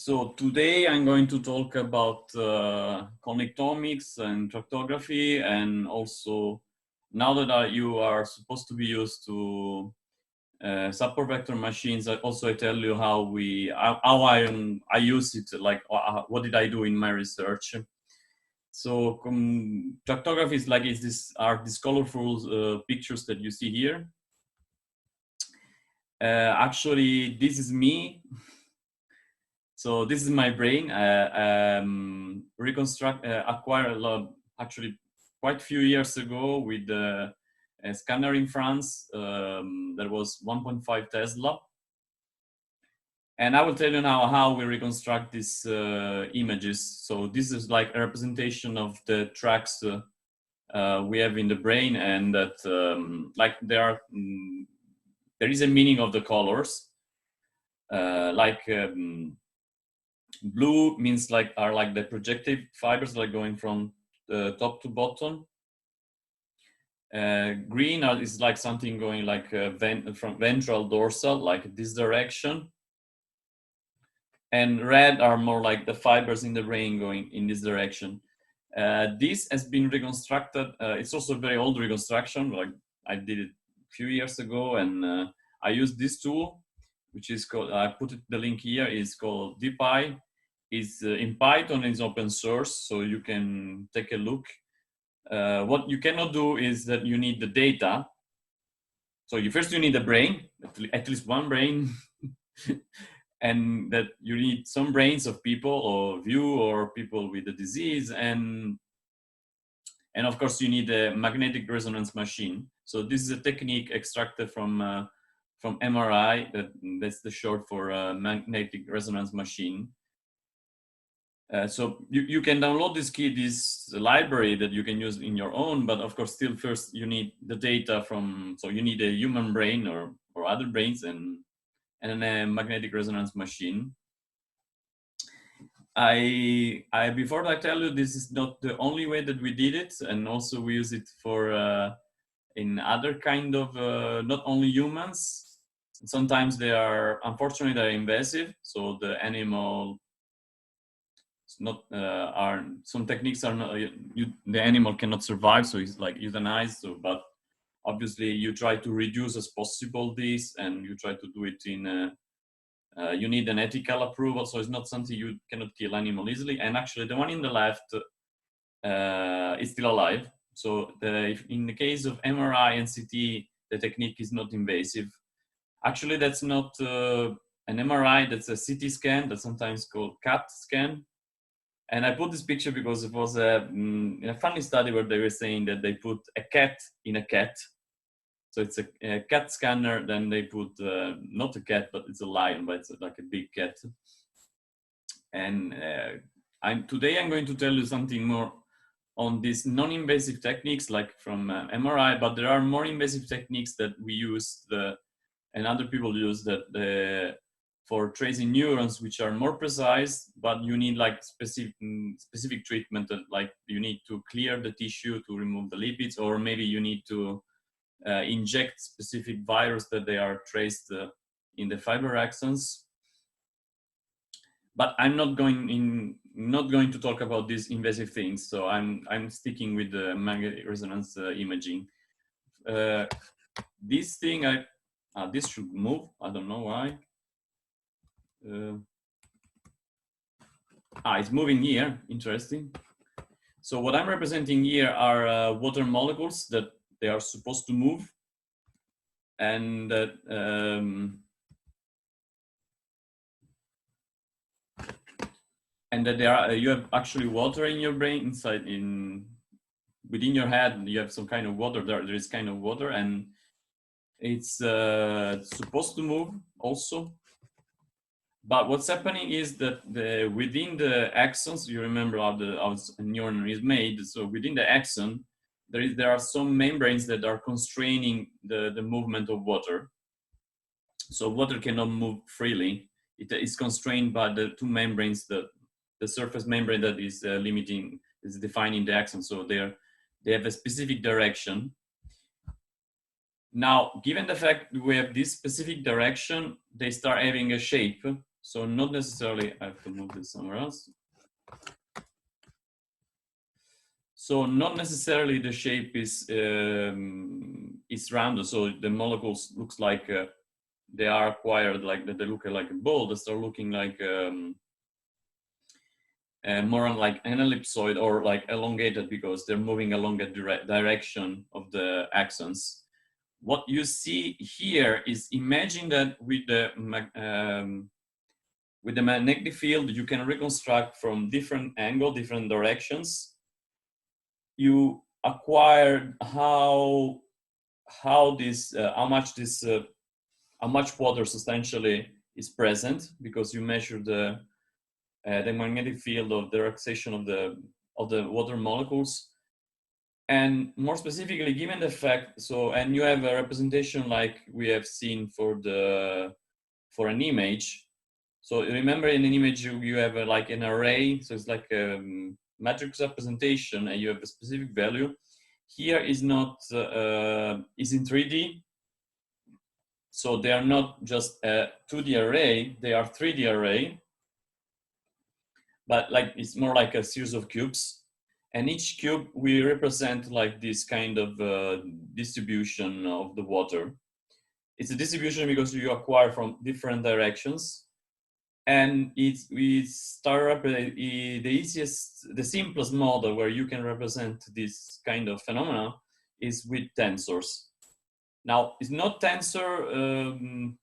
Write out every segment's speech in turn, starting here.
So today I'm going to talk about connectomics and tractography, and also now that you are supposed to be used to support vector machines, I tell you how I use it, like what did I do in my research. So tractography are these colorful pictures that you see here. Actually, this is me. So this is my brain. Acquired a lot, actually quite a few years ago with a scanner in France that was 1.5 Tesla. And I will tell you now how we reconstruct these images. So this is like a representation of the tracks we have in the brain, and that there is a meaning of the colors. Blue means are like the projective fibers, like going from the top to bottom. Green is like something going like from ventral dorsal, like this direction. And red are more like the fibers in the brain going in this direction. This has been reconstructed. It's also a very old reconstruction. Like I did it a few years ago, and I used this tool, which is called, I put the link here, is called DPy. Is in Python, is open source, so you can take a look. What you cannot do is that you need the data. So you need a brain, at least one brain, and that you need some brains of people or or people with the disease, and of course you need a magnetic resonance machine. So this is a technique extracted from MRI. That's the short for magnetic resonance machine. So you can download this library that you can use in your own, but of course still first you need the data from, so you need a human brain or other brains and a magnetic resonance machine. Before I tell you, this is not the only way that we did it, and also we use it for in other kind of not only humans. Sometimes they are, unfortunately, they're invasive, so the animal not some techniques are not, the animal cannot survive, so it's like euthanized. So, but obviously you try to reduce as possible this, and you try to do it in you need an ethical approval, so it's not something you cannot kill animal easily. And actually the one in the left is still alive. So in the case of MRI and CT, the technique is not invasive. Actually, that's not an MRI, that's a CT scan, that's sometimes called CAT scan. And I put this picture because it was a funny study where they were saying that they put a cat in a cat. So it's a cat scanner, then they put not a cat, but it's a lion, but it's like a big cat. And today I'm going to tell you something more on these non-invasive techniques, like from MRI, but there are more invasive techniques that we use and other people use for tracing neurons, which are more precise, but you need like specific treatment, that like you need to clear the tissue to remove the lipids, or maybe you need to inject specific virus that they are traced in the fiber axons. But I'm not going to talk about these invasive things, so I'm sticking with the magnetic resonance imaging. This thing, this should move. I don't know why. It's moving here. Interesting. So what I'm representing here are water molecules that they are supposed to move, and that you have actually water in your brain, within your head. You have some kind of water. There is kind of water, and it's supposed to move also. But what's happening is that within the axons, you remember how a neuron is made. So within the axon, there are some membranes that are constraining the movement of water. So water cannot move freely. It is constrained by the two membranes, the surface membrane that is defining the axon. So they have a specific direction. Now, given the fact we have this specific direction, they start having a shape. So not necessarily, I have to move this somewhere else. So not necessarily the shape is rounded. So the molecules looks like they are acquired like that. They look like a ball. They start looking like more like an ellipsoid or like elongated because they're moving along a direction of the axons. What you see here is imagine that with the magnetic field, you can reconstruct from different angle, different directions. You acquired how much water substantially is present because you measure the magnetic field of the relaxation of the water molecules. And more specifically, given the fact, and you have a representation like we have seen for an image. So remember, in an image you have like an array, so it's like a matrix representation, and you have a specific value. Here is not is in 3D, so they are not just a 2D array; they are 3D array. But like it's more like a series of cubes, and each cube we represent like this kind of distribution of the water. It's a distribution because you acquire from different directions, and we start the simplest model where you can represent this kind of phenomena is with tensors. Now it's not tensor.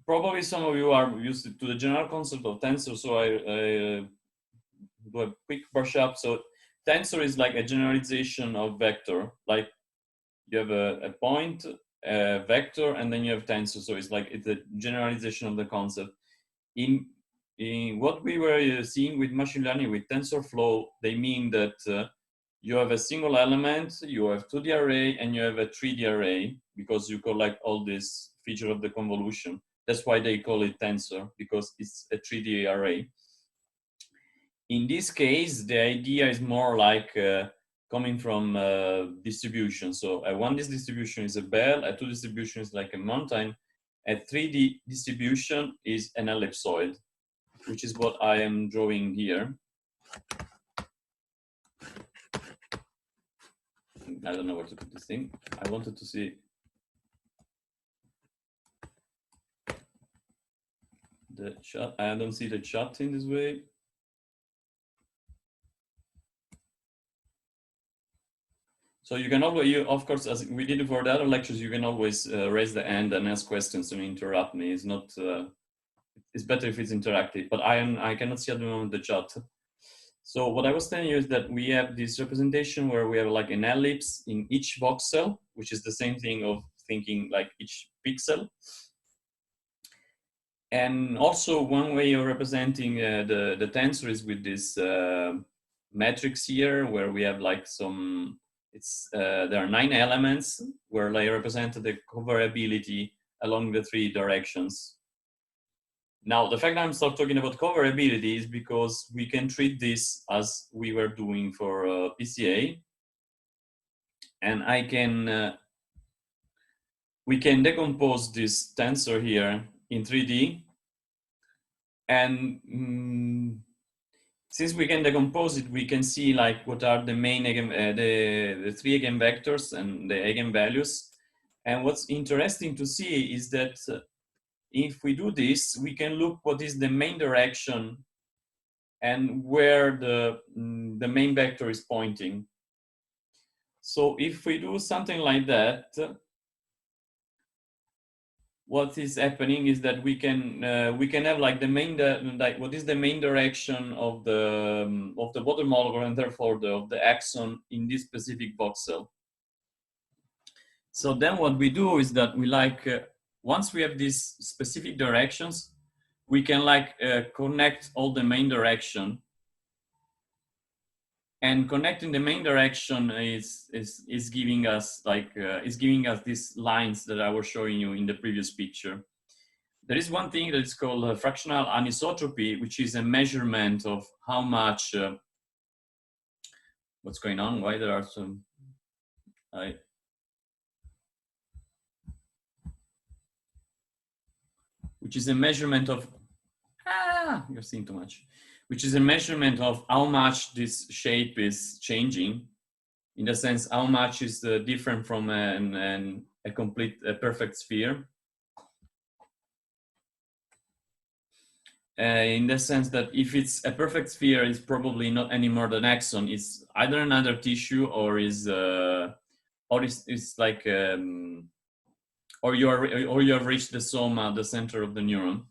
Probably some of you are used to the general concept of tensor, so I do a quick brush up. So tensor is like a generalization of vector. Like you have a point, a vector, and then you have tensor. So it's a generalization of the concept. In what we were seeing with machine learning with TensorFlow, they mean that you have a single element, you have 2D array, and you have a 3D array because you collect all these features of the convolution. That's why they call it tensor, because it's a 3D array. In this case, the idea is more like coming from distribution. So a 1D distribution is a bell, a 2 distribution is like a mountain, a 3D distribution is an ellipsoid, which is what I am drawing here. I don't know where to put this thing. I wanted to see the shot. I don't see the shot in this way. So you can always, of course, as we did for the other lectures, you can always raise the hand and ask questions and interrupt me. It's not. It's better if it's interactive, but I cannot see at the moment the chat. So what I was telling you is that we have this representation where we have like an ellipse in each voxel, which is the same thing of thinking like each pixel. And also one way of representing the tensor is with this matrix here, where we have like some, there are 9 elements where they represent the coverability along the 3 directions. Now, the fact that I'm start talking about coverability is because we can treat this as we were doing for PCA, and we can decompose this tensor here in 3D, and since we can decompose it, we can see like what are the main the 3 eigenvectors and the eigenvalues. And what's interesting to see is that if we do this, we can look what is the main direction and where the main vector is pointing. So if we do something like that, what is happening is that we can have like the main what is the main direction of the water molecule and therefore of the axon in this specific voxel. So then what we do is that we once we have these specific directions, we can connect all the main direction. And connecting the main direction is giving us these lines that I was showing you in the previous picture. There is one thing that is called fractional anisotropy, which is a measurement of how much. What's going on? Why there are some? which is a measurement of, you're seeing too much, which is a measurement of how much this shape is changing, in the sense how much is different from a perfect sphere. In the sense that if it's a perfect sphere, it's probably not any more than axon. It's either another tissue or is like or you have reached the soma, the center of the neuron.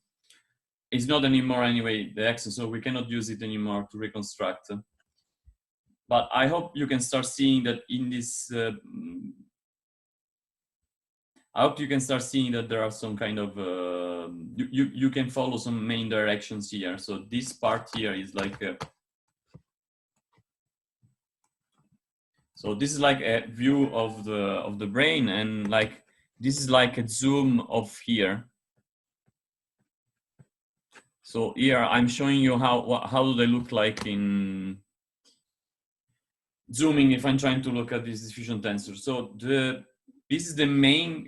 It's not anymore anyway the axon, so we cannot use it anymore to reconstruct. But I hope you can start seeing that in this. I hope you can start seeing that there are some kind of you can follow some main directions here. So this part here is like so this is like a view of the brain, and like this is like a zoom of here. So here I'm showing you how do they look like in zooming if I'm trying to look at this diffusion tensor. So this is the main,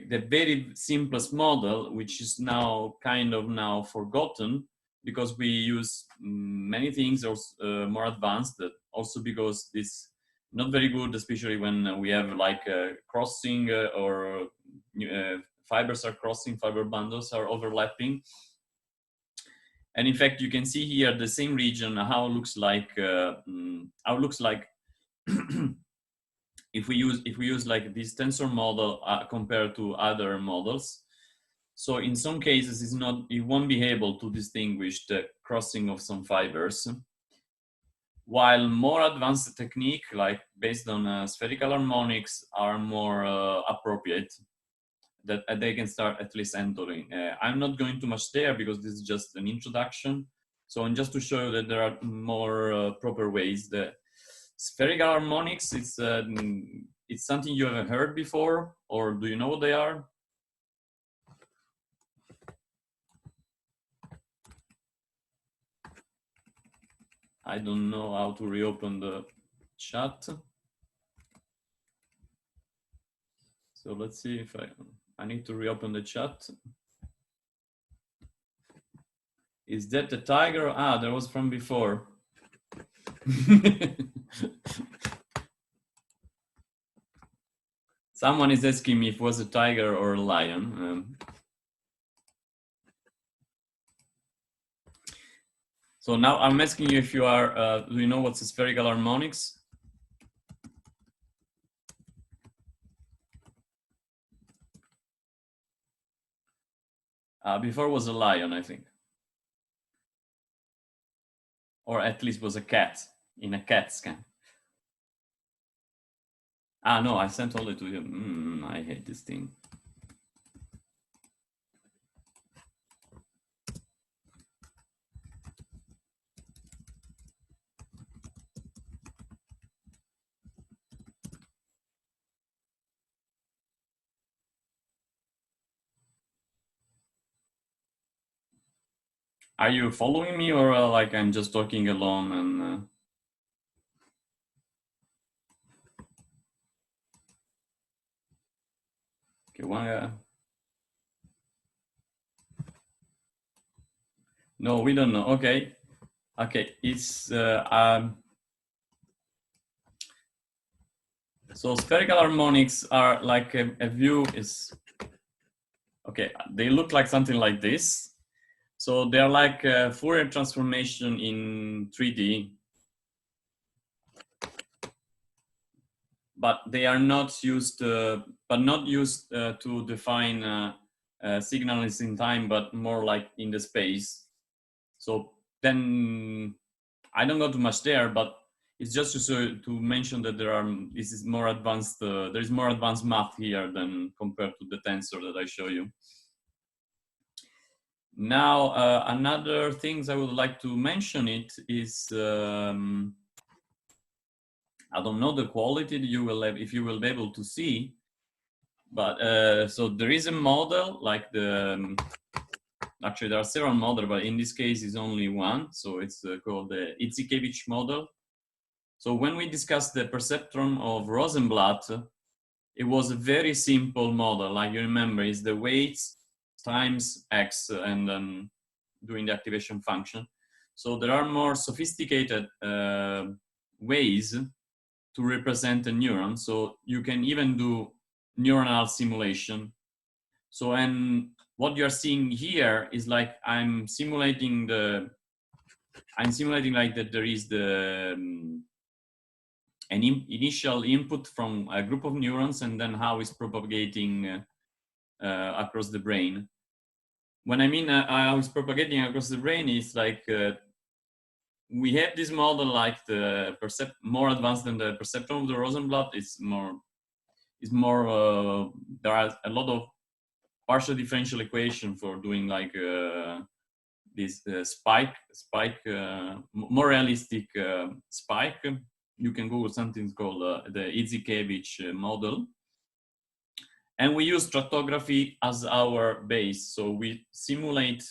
the very simplest model, which is now kind of now forgotten because we use many things more advanced. Also because it's not very good, especially when we have like crossing or fibers are crossing, fiber bundles are overlapping. And in fact, you can see here the same region, how it looks like if we use like this tensor model compared to other models. So in some cases, it won't be able to distinguish the crossing of some fibers, while more advanced technique, like based on spherical harmonics, are more appropriate, that they can start at least entering. I'm not going too much there because this is just an introduction. So, and just to show you that there are more proper ways. The spherical harmonics, it's something you haven't heard before, or do you know what they are? I don't know how to reopen the chat. So let's see if I need to reopen the chat. Is that the tiger? Ah, that was from before. Someone is asking me if it was a tiger or a lion. So now I'm asking you if you are, do you know what's a spherical harmonics? Before was a lion, I think. Or at least was a cat, in a CAT scan. No, I sent all it to you. I hate this thing. Are you following me, or like I'm just talking alone and okay, one no, we don't know. Okay, it's so spherical harmonics are like a view is okay. They look like something like this. So they're like a Fourier transformation in 3D, but they are not used, to define signals in time, but more like in the space. So then I don't go too much there, but it's just to mention that this is more advanced. There is more advanced math here than compared to the tensor that I show you. Now, another things I would like to mention is I don't know the quality that you will have, if you will be able to see, but so there is a model like actually there are several models, but in this case is only one. So it's called the Itzikevich model. So when we discussed the perceptron of Rosenblatt, it was a very simple model. Like you remember, is the weights times x and then doing the activation function. So there are more sophisticated ways to represent a neuron. So you can even do neuronal simulation. So, and what you're seeing here is like I'm simulating like that there is an initial input from a group of neurons, and then how it's propagating across the brain. When I mean how it's propagating across the brain, is like we have this model like the more advanced than the perceptron of the Rosenblatt. It's more there are a lot of partial differential equation for doing like this more realistic spike. You can Google something called the Izikevich model. And we use tractography as our base. So we simulate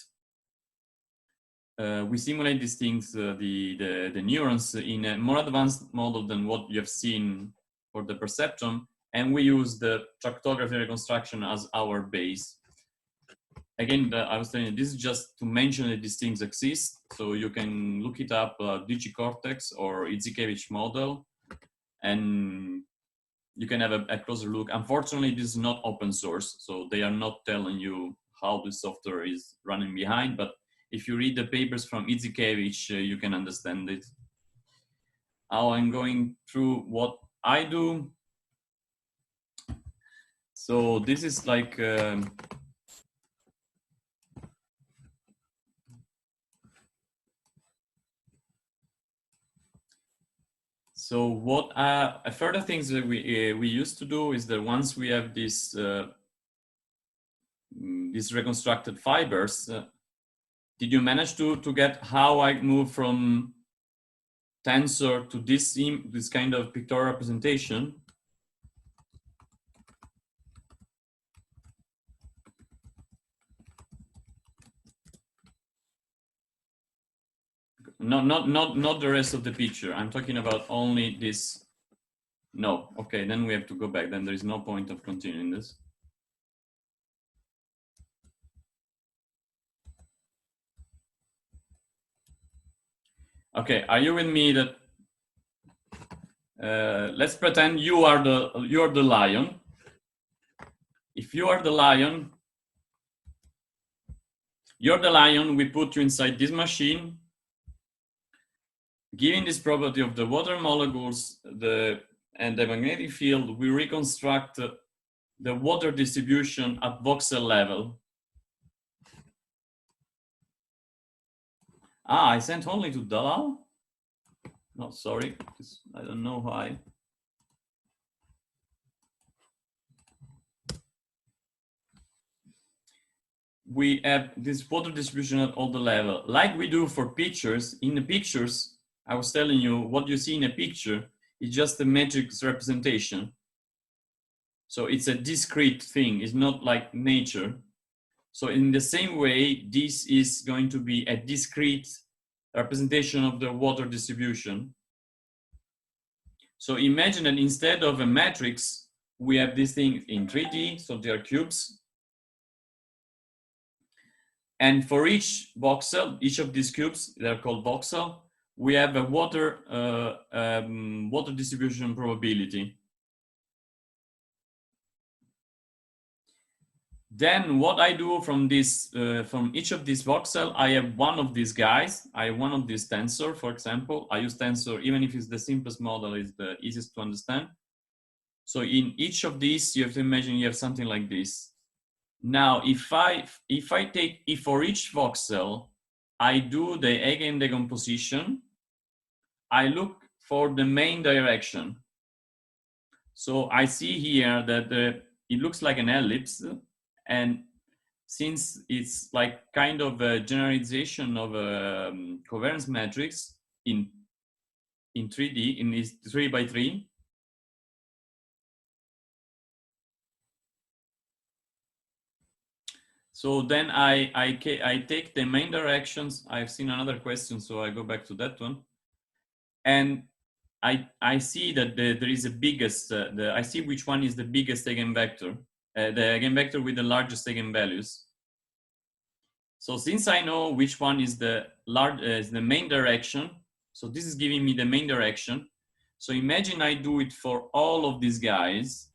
these things, the neurons, in a more advanced model than what you have seen for the perceptron. And we use the tractography reconstruction as our base. Again, I was telling you, this is just to mention that these things exist. So you can look it up, DigiCortex or Izikevich model, and you can have a closer look. Unfortunately, this is not open source, so they are not telling you how the software is running behind. But if you read the papers from Izikevich, you can understand it. Now I'm going through what I do. So this is like so what further things that we used to do is that once we have these reconstructed fibers, did you manage to get how I move from tensor to this kind of pictorial representation? No, not the rest of the picture. I'm talking about only this. No, okay, then we have to go back. Then there is no point of continuing this. Okay, are you with me? That let's pretend you are the lion. If you are the lion, you're the lion. We put you inside this machine. Given this property of the water molecules and the magnetic field, we reconstruct the water distribution at voxel level. I sent only to Dalal? No, sorry, I don't know why. We have this water distribution at all the level, like we do for pictures. In the pictures, I was telling you, what you see in a picture is just a matrix representation. So it's a discrete thing, it's not like nature. So in the same way, this is going to be a discrete representation of the water distribution. So imagine that instead of a matrix, we have this thing in 3D, so they are cubes. And for each voxel, each of these cubes, they're called voxel, we have a water distribution probability. Then what I do from this, from each of these voxel, I have one of these guys. I have one of these tensor, for example. I use tensor, even if it's the simplest model, it's the easiest to understand. So in each of these, you have to imagine you have something like this. Now, if I take, if for each voxel, I do the eigen decomposition, I look for the main direction. So I see here that it looks like an ellipse, and since it's like kind of a generalization of a covariance matrix in 3D, in this 3 by 3, so then I take the main directions. I've seen another question, so I go back to that one, and I see that there is a biggest. I see which one is the biggest eigenvector, the eigenvector with the largest eigenvalues. So since I know which one is the main direction, so this is giving me the main direction. So imagine I do it for all of these guys.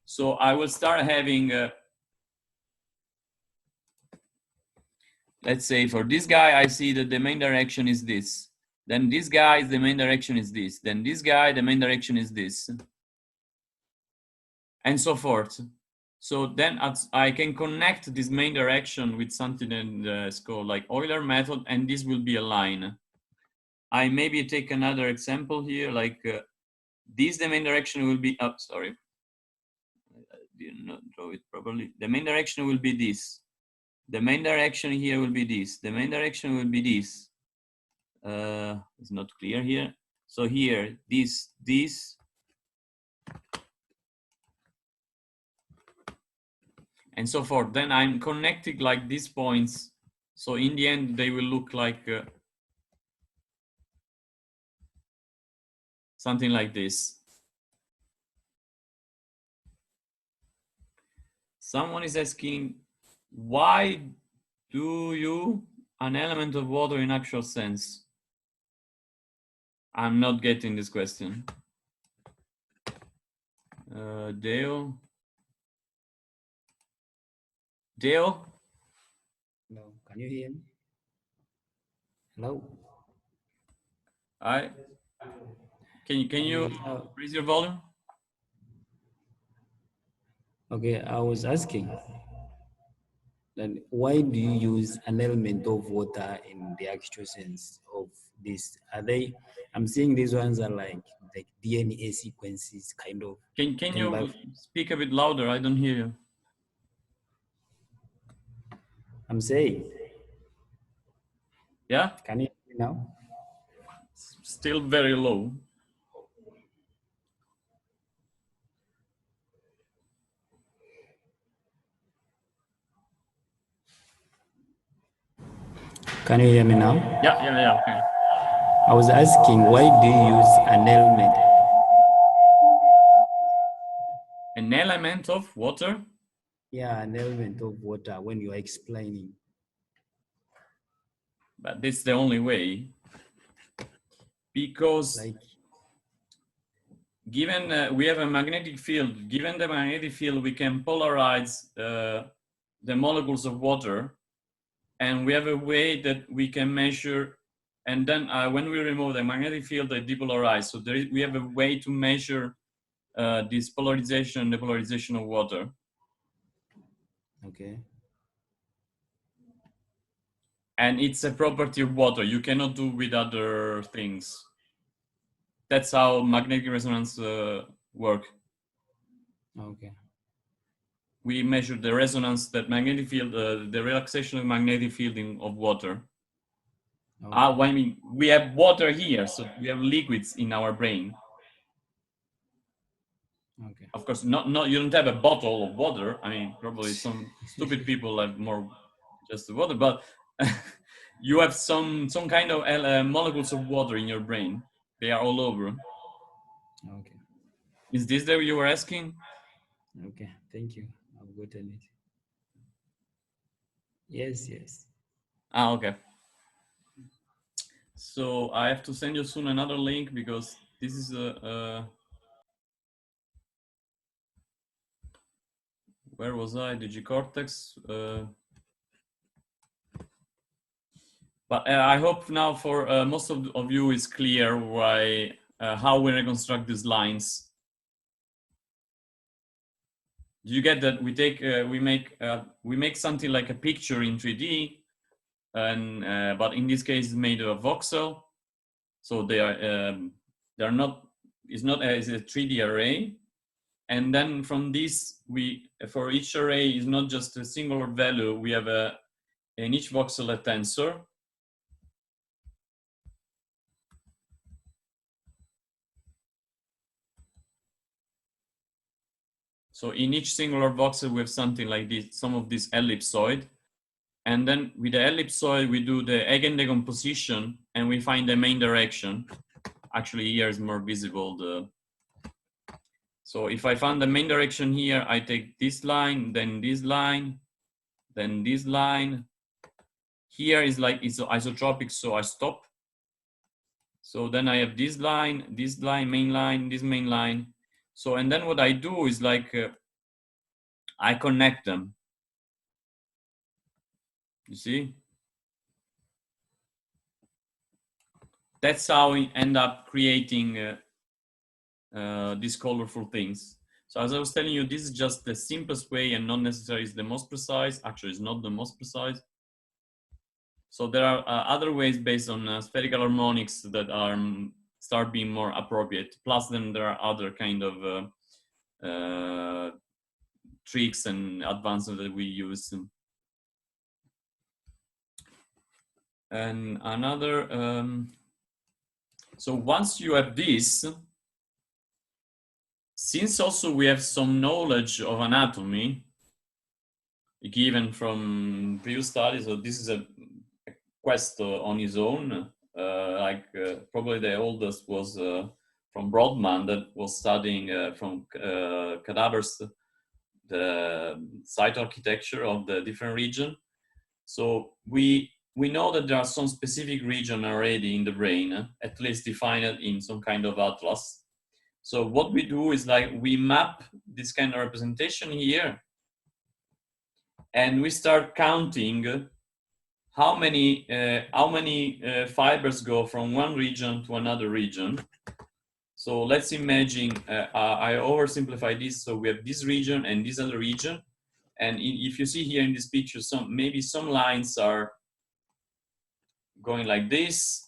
So I will start having, let's say for this guy, I see that the main direction is this. Then this guy, the main direction is this. Then this guy, the main direction is this. And so forth. So then I can connect this main direction with something that's called like Euler method, and this will be a line. I maybe take another example here, like this, the main direction will be, sorry, I did not draw it properly. The main direction will be this. The main direction here will be this. The main direction will be this. It's not clear here. So here, this, and so forth. Then I'm connecting like these points. So in the end, they will look like something like this. Someone is asking, why do you an element of water in actual sense? I'm not getting this question. Deo? Deo? No, can you hear me? Hello? Can you raise your volume? Okay, I was asking, then why do you use an element of water in the actual sense of this? Are they, I'm seeing these ones are like DNA sequences kind of. Can you speak a bit louder? I don't hear you. I'm saying. Yeah? Can you hear me now? Still very low. Can you hear me now? Yeah, okay. I was asking, why do you use an element? An element of water? Yeah, an element of water when you're explaining. But this is the only way. Because like, given we have a magnetic field, given the magnetic field, we can polarize the molecules of water, and we have a way that we can measure, and then when we remove the magnetic field, they depolarize. So we have a way to measure this polarization, the polarization of water. Okay. And it's a property of water. You cannot do with other things. That's how magnetic resonance work. Okay. We measure the resonance, that magnetic field, the relaxation of magnetic field of water. Okay. I mean, we have water here, so we have liquids in our brain. Okay. Of course, not you don't have a bottle of water. I mean, probably some stupid people have more just the water, but you have some kind of molecules of water in your brain. They are all over. Okay. Is this that you were asking? Okay, thank you. I've gotten it. Yes. Okay. So I have to send you soon another link because this is where was I? DigiCortex. But I hope now for most of you is clear why how we reconstruct these lines. Do you get that? We take we make something like a picture in 3D, and but in this case it's made of voxel, so they're not. It's not as a 3D array. And then from this, for each array is not just a singular value. We have in each voxel a tensor. So in each singular voxel, we have something like this, some of this ellipsoid. And then with the ellipsoid, we do the eigendecomposition and we find the main direction. Actually, here is more visible. So if I find the main direction here, I take this line, then this line, then this line, Here is like isotropic, so I stop. So then I have this line, main line, this main line. So, and then what I do is like, I connect them. You see? That's how we end up creating these colorful things. So as I was telling you, this is just the simplest way and not necessarily is the most precise. Actually, it's not the most precise. So there are other ways based on spherical harmonics that are start being more appropriate. Plus, then there are other kind of tricks and advancements that we use. And another, so once you have this, since also we have some knowledge of anatomy given from previous studies, so this is a quest on his own. Probably the oldest was from Brodmann, that was studying from cadavers the site architecture of the different region. So we know that there are some specific region already in the brain, at least defined in some kind of atlas. So what we do is like we map this kind of representation here, and we start counting how many fibers go from one region to another region. So let's imagine, I oversimplify this. So we have this region and this other region. And if you see here in this picture, maybe some lines are going like this.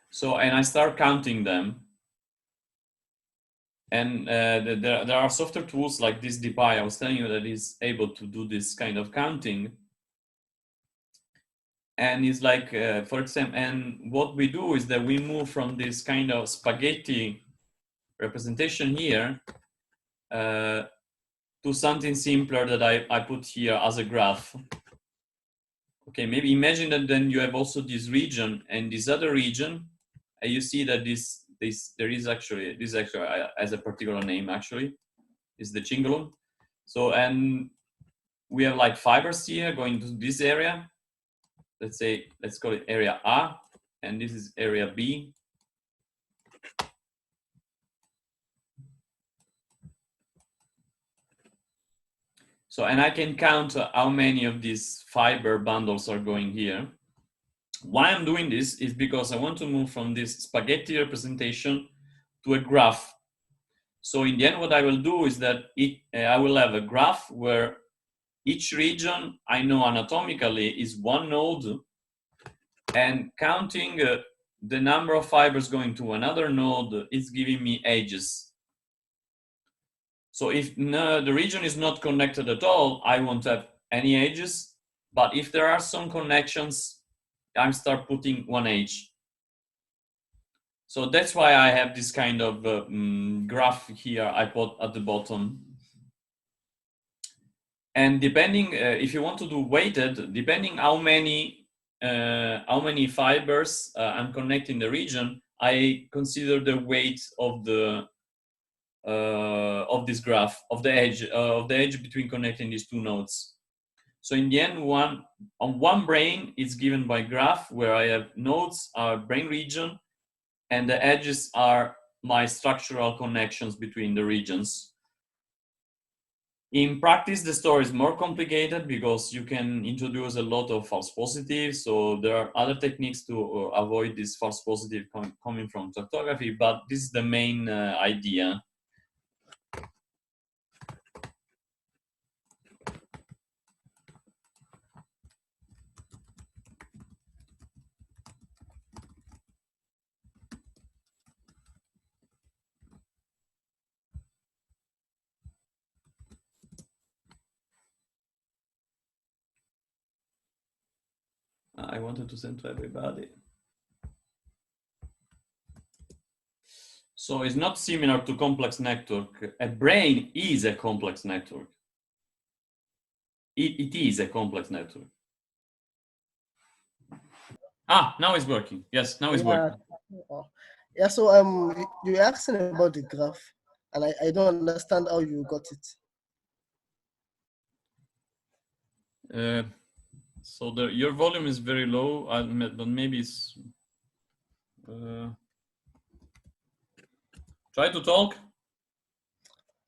So, and I start counting them. And there are software tools like this DPI, I was telling you, that is able to do this kind of counting. And it's like, for example, and what we do is that we move from this kind of spaghetti representation here to something simpler that I put here as a graph. Okay, maybe imagine that then you have also this region and this other region, and you see that there is actually, this actually has a particular name actually, is the cingulum. So, and we have like fibers here going to this area. Let's call it area A, and this is area B. So, and I can count how many of these fiber bundles are going here. Why I'm doing this is because I want to move from this spaghetti representation to a graph. So in the end, what I will do is that I will have a graph where each region I know anatomically is one node, and counting the number of fibers going to another node is giving me edges. So if the region is not connected at all, I won't have any edges. But if there are some connections, I start putting one edge. So that's why I have this kind of graph here I put at the bottom. And depending, if you want to do weighted, depending how many fibers I'm connecting the region, I consider the weight of this graph, of the edge between connecting these two nodes. So in the end, one brain is given by graph, where I have nodes are brain region, and the edges are my structural connections between the regions. In practice, the story is more complicated because you can introduce a lot of false positives. So there are other techniques to avoid this false positive coming from tractography, but this is the main idea. I wanted to send to everybody. So it's not similar to complex network. A brain is a complex network. It is a complex network. Now it's working. Yes, now it's working. Yeah, so you asking about the graph, and I don't understand how you got it. So your volume is very low, but maybe it's. Try to talk.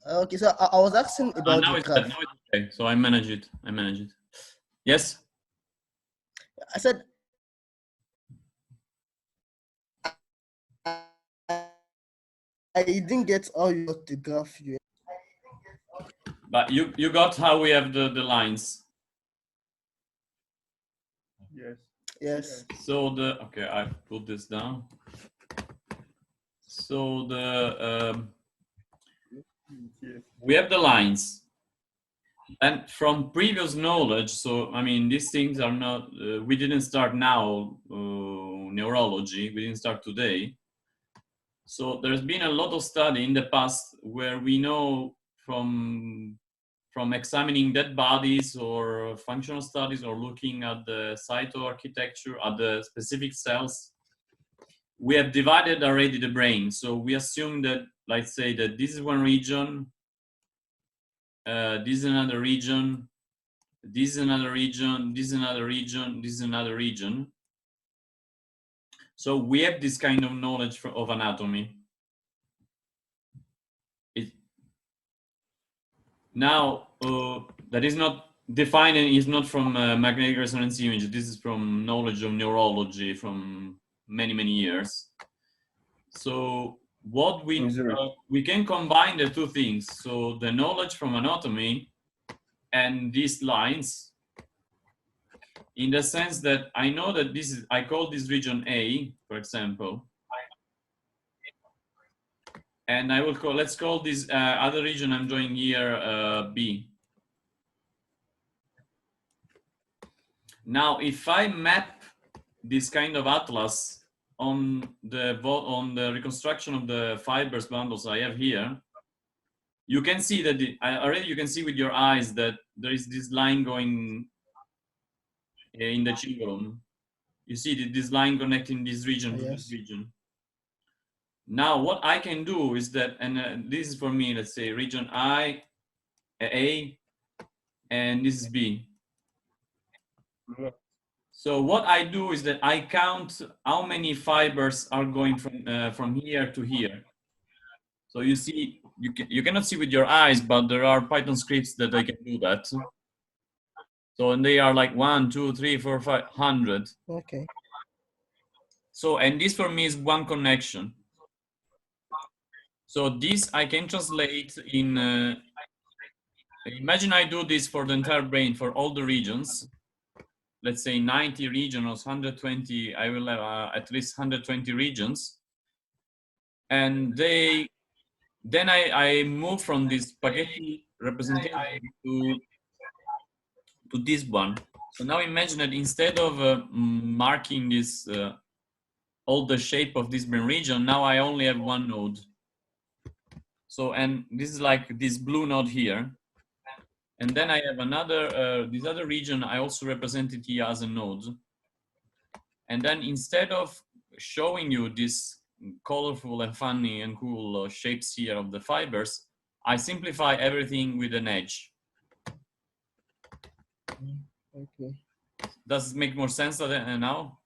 Okay, so I was asking about Now the it's graph. now it's okay. So I manage it. Yes. I said I didn't get how you got the graph. But you got how we have the lines. Yes. So okay, I put this down. So we have the lines, and from previous knowledge. So I mean, these things are not. We didn't start now neurology. We didn't start today. So there's been a lot of study in the past where we know from examining dead bodies or functional studies or looking at the cytoarchitecture at the specific cells, we have divided already the brain. So we assume that, let's say that this is one region, this is another region, this is another region, this is another region, this is another region. So we have this kind of knowledge of anatomy. Now, that is not defined and is not from magnetic resonance image. This is from knowledge of neurology from many, many years. So what we can combine the two things. So the knowledge from anatomy and these lines, in the sense that I know that this is, I call this region A, for example, and I will call, let's call this other region I'm drawing here B. Now, if I map this kind of atlas on the reconstruction of the fibers bundles I have here, you can see that already you can see with your eyes that there is this line going in the cingulum. You see this line connecting this region to this region. Now, what I can do is that, and this is for me, let's say region A, and this is B. So what I do is that I count how many fibers are going from here to here. So you see, you cannot see with your eyes, but there are Python scripts that I can do that. So and they are like 1, 2, 3, 4, 500. Okay. So and this for me is one connection. So this I can translate in. Imagine I do this for the entire brain for all the regions. Let's say 90 regions, 120. I will have at least 120 regions, and then I move from this spaghetti representation to this one. So now imagine that instead of marking this all the shape of this brain region, now I only have one node. So, and this is like this blue node here. And then I have another, this other region I also represented here as a node. And then instead of showing you this colorful and funny and cool shapes here of the fibers, I simplify everything with an edge. Okay. Does it make more sense now?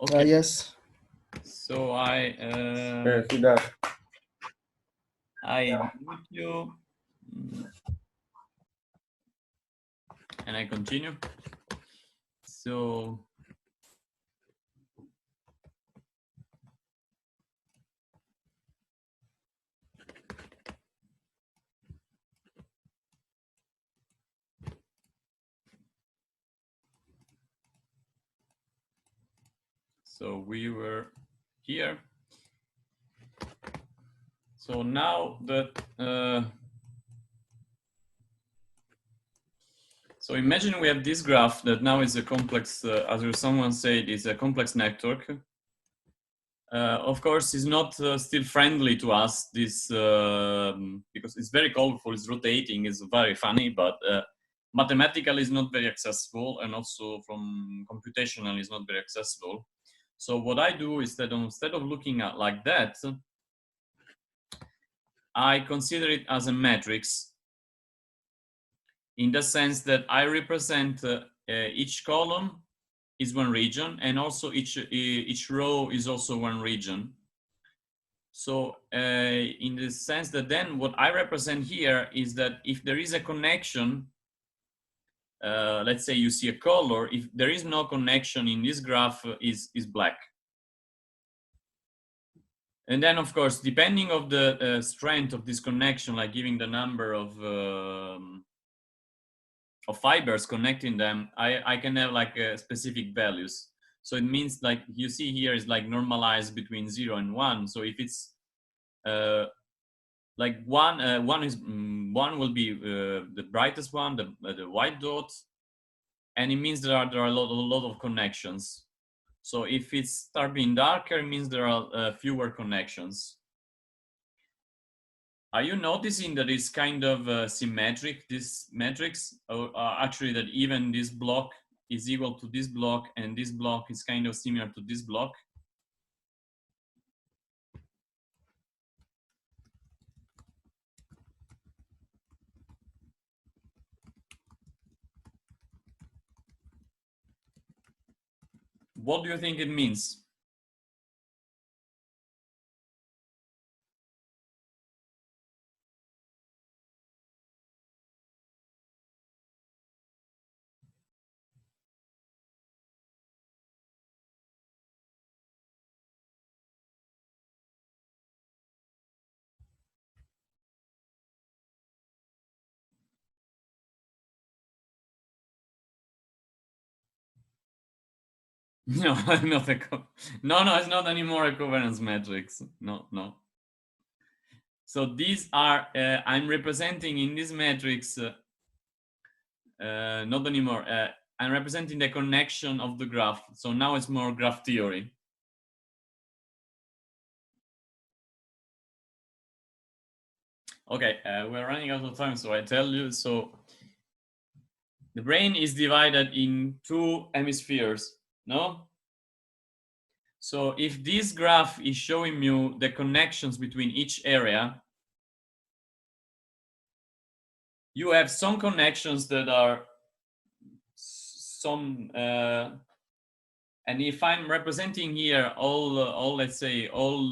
Okay. Yes. So I mute you and I continue. So we were here. So now that so imagine we have this graph that now is a complex, as someone said, is a complex network. Of course, it's not still friendly to us, this because it's very colorful, it's rotating, it's very funny, but mathematically is not very accessible, and also from computational is not very accessible. So what I do is that instead of looking at like that, I consider it as a matrix. in the sense that I represent each column is one region, and also each row is also one region. So in the sense that then what I represent here is that if there is a connection, let's say you see a color, if there is no connection in this graph is black. And then of course, depending of the strength of this connection, like giving the number of fibers connecting them, I can have like specific values. So it means like you see here is like normalized between 0 and 1. So if it's like one will be the brightest one, the white dot, and it means there are a lot of connections. So if it's start being darker, it means there are fewer connections. Are you noticing that it's kind of symmetric, this matrix, or actually that even this block is equal to this block, and this block is kind of similar to this block? What do you think it means? No, not no, it's not anymore a covariance matrix. No. So these are, I'm representing in this matrix, not anymore. I'm representing the connection of the graph. So now it's more graph theory. Okay, we're running out of time, so I tell you. So the brain is divided in two hemispheres, no? So if this graph is showing you the connections between each area, you have some connections that are some, and if I'm representing here all let's say all,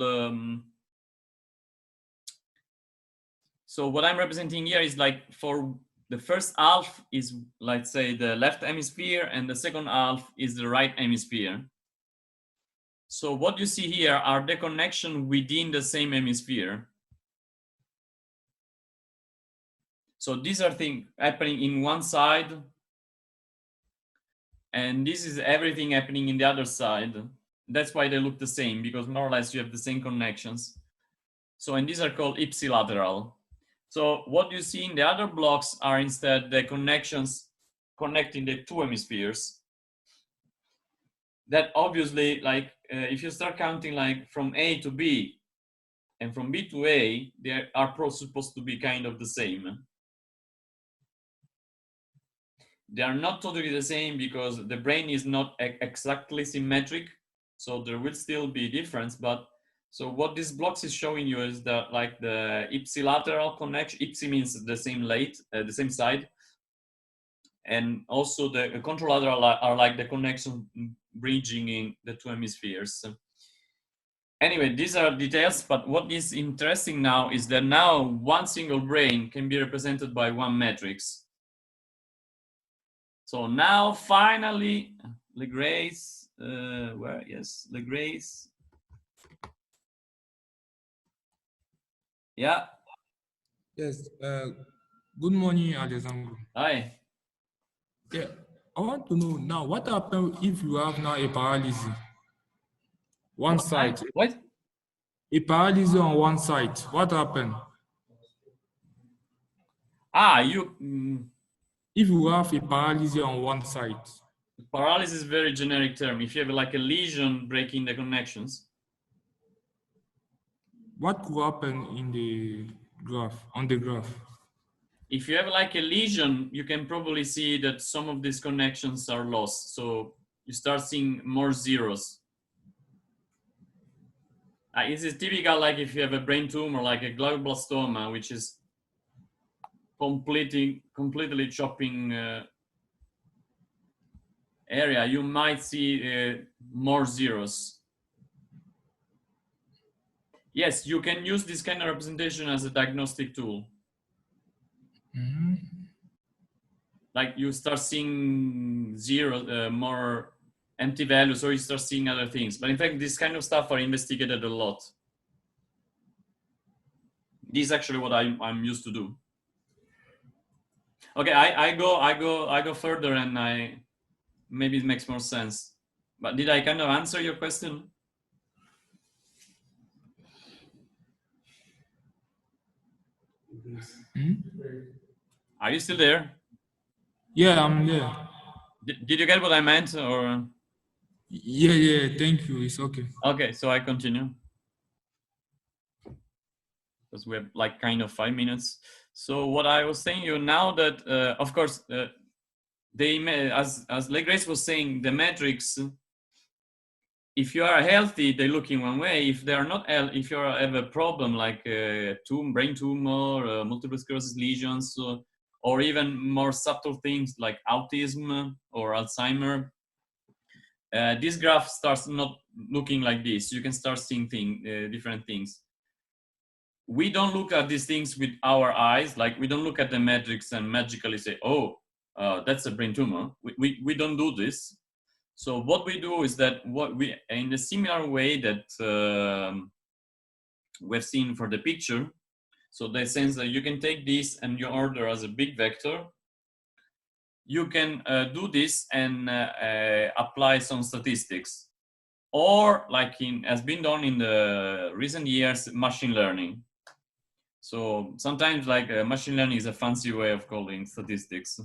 so what I'm representing here is like for the first half is, let's say, the left hemisphere, and the second half is the right hemisphere. So what you see here are the connection within the same hemisphere. So these are things happening in one side, and this is everything happening in the other side. That's why they look the same, because more or less you have the same connections. So, and these are called ipsilateral. So what you see in the other blocks are instead the connections connecting the two hemispheres. That obviously, like if you start counting like from A to B and from B to A, they are supposed to be kind of the same. They are not totally the same because the brain is not exactly symmetric, so there will still be difference. But so what this blocks is showing you is that like the ipsilateral connection, ipsi means the same the same side, and also the contralateral are like the connection bridging in the two hemispheres. Anyway, these are details, but what is interesting now is that now one single brain can be represented by one matrix. So now finally, Legrais, Legrais. Yeah. Yes. Good morning, Alessandro. Hi. Yeah. I want to know now what happens if you have now a paralysis? One side. What? A paralysis on one side. What happened? If you have a paralysis on one side. Paralysis is a very generic term. If you have like a lesion breaking the connections. What could happen in the graph, on the graph? If you have like a lesion, you can probably see that some of these connections are lost. So you start seeing more zeros. This is typical, like if you have a brain tumor, like a glioblastoma, which is completely chopping area, you might see more zeros. Yes, you can use this kind of representation as a diagnostic tool. Like you start seeing zero, more empty values, or you start seeing other things. But in fact, this kind of stuff are investigated a lot. This is actually what I'm used to do. Okay, I go further, and maybe it makes more sense. But did I kind of answer your question? Are you still there? Yeah, I'm there. Did you get what I meant, or? Yeah, thank you. It's okay. Okay, so I continue. Because we have like kind of 5 minutes. So what I was saying you now that, of course, as Legrace was saying, the metrics, if you are healthy, they look in one way. If they are not, if you have a problem like brain tumor, multiple sclerosis lesions, or even more subtle things like autism or Alzheimer, this graph starts not looking like this. You can start seeing different things. We don't look at these things with our eyes. Like we don't look at the metrics and magically say, oh, that's a brain tumor. We don't do this. So what we do is that in a similar way that we've seen for the picture. So the sense that you can take this and you order as a big vector. You can do this and apply some statistics, or like has been done in the recent years, machine learning. So sometimes like machine learning is a fancy way of calling statistics.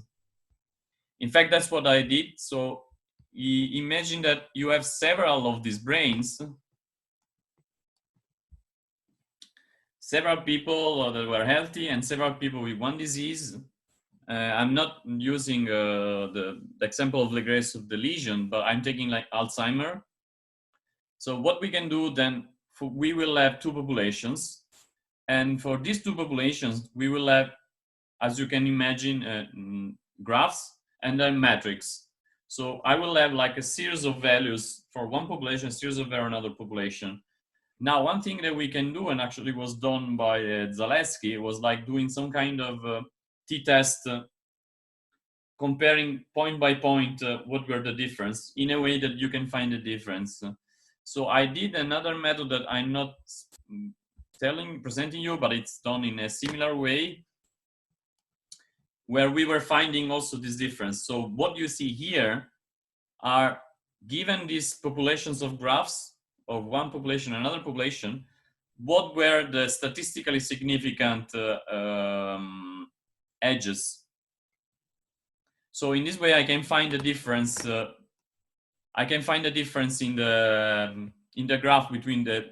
In fact, that's what I did. So imagine that you have several of these brains, several people that were healthy and several people with one disease. I'm not using the example of Legrace of the lesion, but I'm taking like Alzheimer. So what we can do then, we will have two populations. And for these two populations, we will have, as you can imagine, graphs and then matrix. So I will have like a series of values for one population, a series of values for another population. Now, one thing that we can do, and actually was done by Zaleski, was like doing some kind of t-test, comparing point by point what were the difference in a way that you can find the difference. So I did another method that I'm not presenting you, but it's done in a similar way, where we were finding also this difference. So what you see here are, given these populations of graphs of one population and another population, what were the statistically significant edges. So in this way, I can find the difference. I can find the difference in the graph between the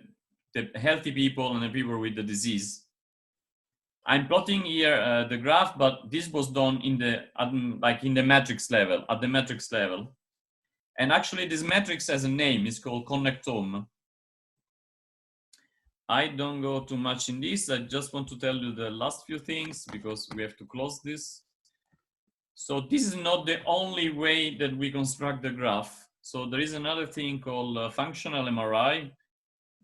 healthy people and the people with the disease. I'm plotting here the graph, but this was done in the matrix level, at the matrix level. And actually, this matrix has a name. It's called connectome. I don't go too much in this. I just want to tell you the last few things because we have to close this. So this is not the only way that we construct the graph. So there is another thing called functional MRI,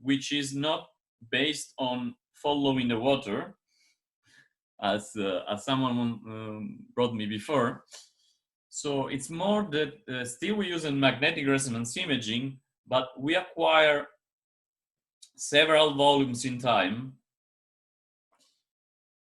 which is not based on following the water, as someone brought me before. So it's more that still we use a magnetic resonance imaging, but we acquire several volumes in time.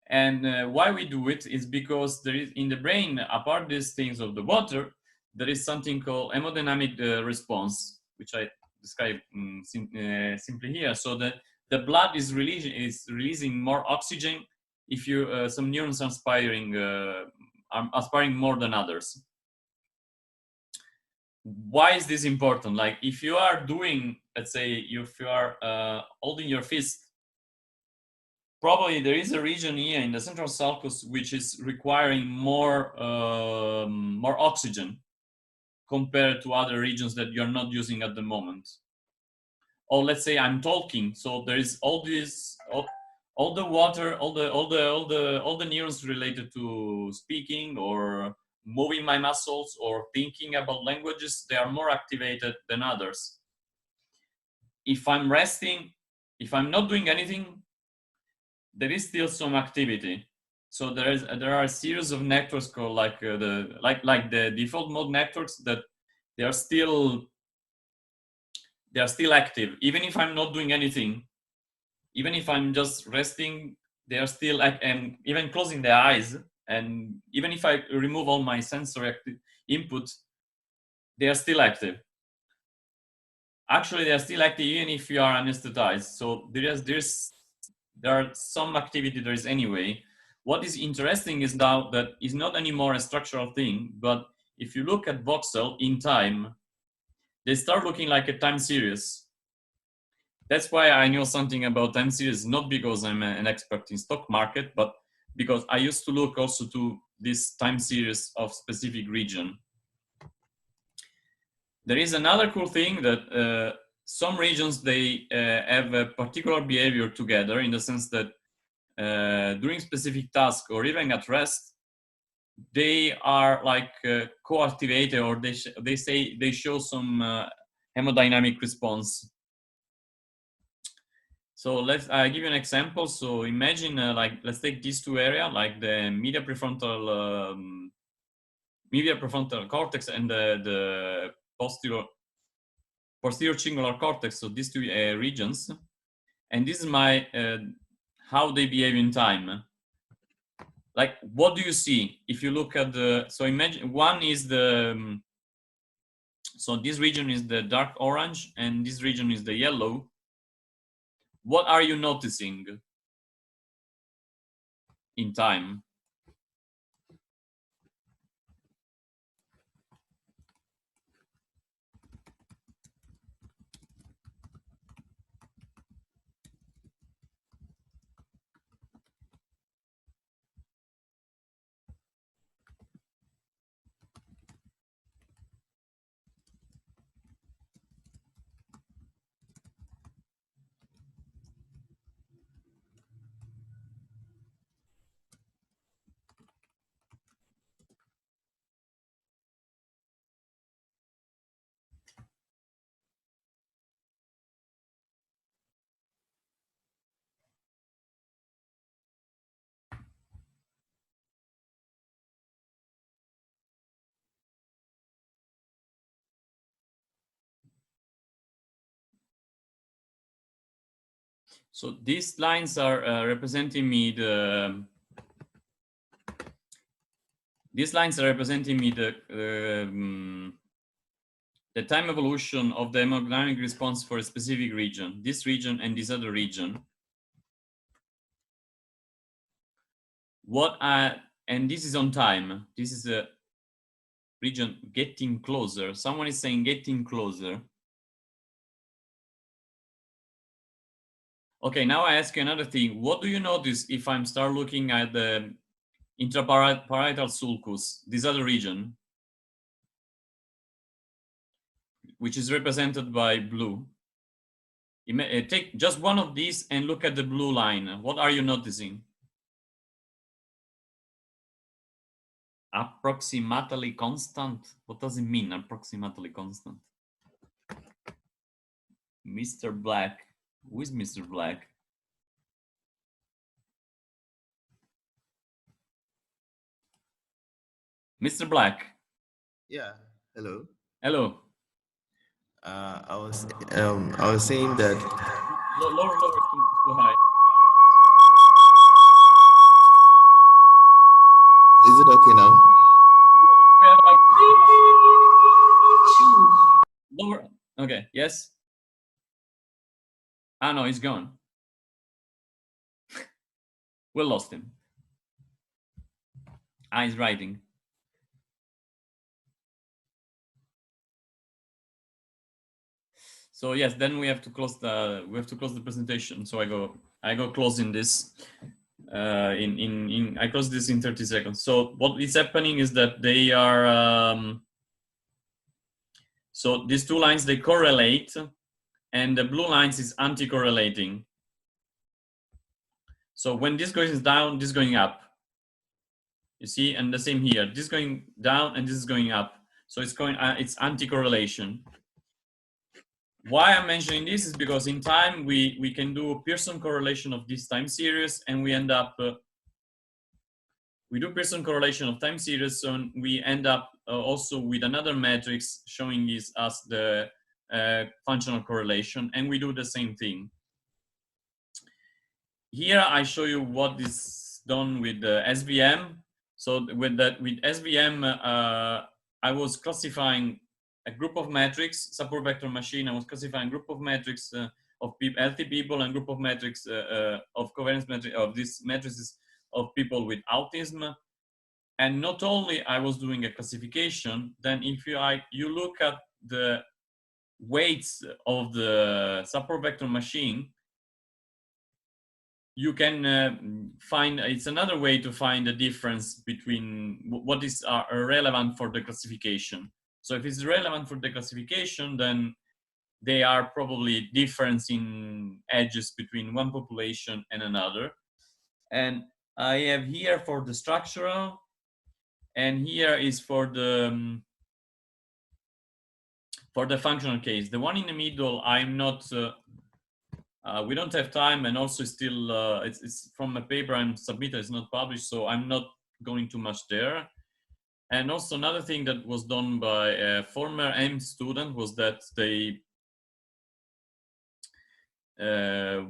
And why we do it is because there is in the brain, apart these things of the water, there is something called hemodynamic response, which I describe simply here. So that the blood is releasing more oxygen if you some neurons are aspiring more than others. Why is this important? Like if you are doing, let's say, if you are holding your fist, probably there is a region here in the central sulcus which is requiring more oxygen compared to other regions that you're not using at the moment. Or let's say I'm talking, so there is all all the water, all the neurons related to speaking or moving my muscles or thinking about languages, they are more activated than others. If I'm resting, if I'm not doing anything, there is still some activity. So there are a series of networks called like the default mode networks that they are still active, even if I'm not doing anything. Even if I'm just resting, they are still and even closing the eyes, and even if I remove all my sensory input, they are still active. Actually, they are still active even if you are anesthetized. So there are some activity there is anyway. What is interesting is now that is not anymore a structural thing, but if you look at voxel in time, they start looking like a time series. That's why I know something about time series, not because I'm an expert in stock market, but because I used to look also to this time series of specific region. There is another cool thing that some regions, they have a particular behavior together, in the sense that during specific tasks or even at rest, they are like co-activated, or they show some hemodynamic response. So let's give you an example. So imagine like, let's take these two areas, like the medial prefrontal cortex and the posterior cingulate cortex. So these two regions, and this is my how they behave in time. Like, what do you see if you look at the? So imagine one is the. So this region is the dark orange, and this region is the yellow. What are you noticing in time? So these lines are representing me the. These lines are representing me the time evolution of the hemodynamic response for a specific region, this region and this other region. And this is on time. This is a region getting closer. Someone is saying getting closer. Okay, now I ask you another thing. What do you notice if I'm start looking at the intraparietal sulcus, this other region, which is represented by blue? Take just one of these and look at the blue line. What are you noticing? Approximately constant? What does it mean, approximately constant? Mr. Black. Who is Mr. Black? Mr. Black. Yeah. Hello. Hello. I was saying that. Lower, too high. Is it okay now? We have like lower. Okay. Yes. Ah, no, he's gone. We lost him. Ah, he's writing. So yes, then we have to close the presentation. So I go closing this. I close this in 30 seconds. So what is happening is that they are. So these two lines, they correlate, and the blue lines is anti-correlating. So when this goes down, this is going up. You see, and the same here. This is going down and this is going up. So it's going. It's anti-correlation. Why I'm mentioning this is because in time we can do Pearson correlation of this time series, and we end up we do Pearson correlation of time series, so we end up also with another matrix showing this as the functional correlation, and we do the same thing. Here I show you what is done with the SVM. So with SVM, I was classifying a group of metrics, support vector machine. I was classifying a group of metrics of healthy people and group of metrics of covariance metric of these matrices of people with autism. And not only I was doing a classification, then if you look at the weights of the support vector machine, you can find, it's another way to find the difference between what is relevant for the classification. So if it's relevant for the classification, then they are probably difference in edges between one population and another. And I have here for the structural, and here is for the functional case. The one in the middle, I'm not, we don't have time, and also still, it's from a paper I'm submitted, it's not published, so I'm not going too much there. And also another thing that was done by a former M student was that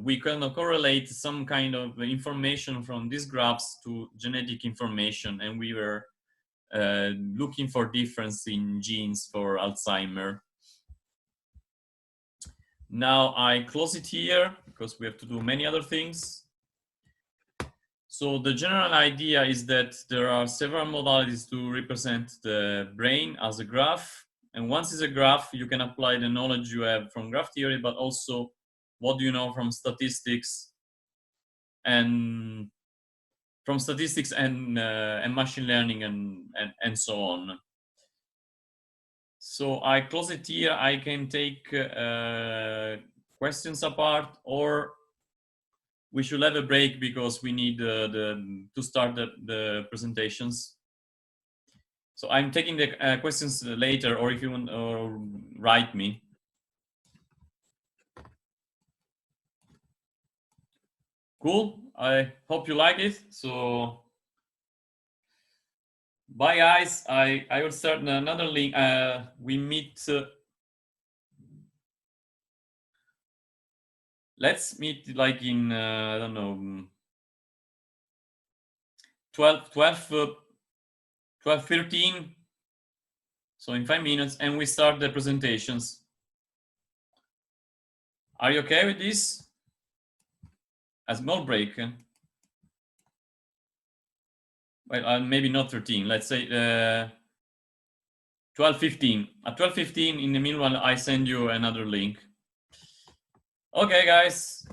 we can correlate some kind of information from these graphs to genetic information, and we were looking for difference in genes for Alzheimer. Now I close it here because we have to do many other things. So the general idea is that there are several modalities to represent the brain as a graph. And once it's a graph, you can apply the knowledge you have from graph theory, but also what do you know from statistics and machine learning and so on. So I close it here. I can take questions apart, or we should have a break because we need to start the presentations. So I'm taking the questions later, or if you want, or write me. Cool. I hope you like it. So bye guys. I will start another link. We meet. Let's meet like in I don't know, 12:13. So in 5 minutes, and we start the presentations. Are you okay with this? A small break. Well, maybe not 13. Let's say 12:15. At 12:15, in the meanwhile, I send you another link. Okay, guys.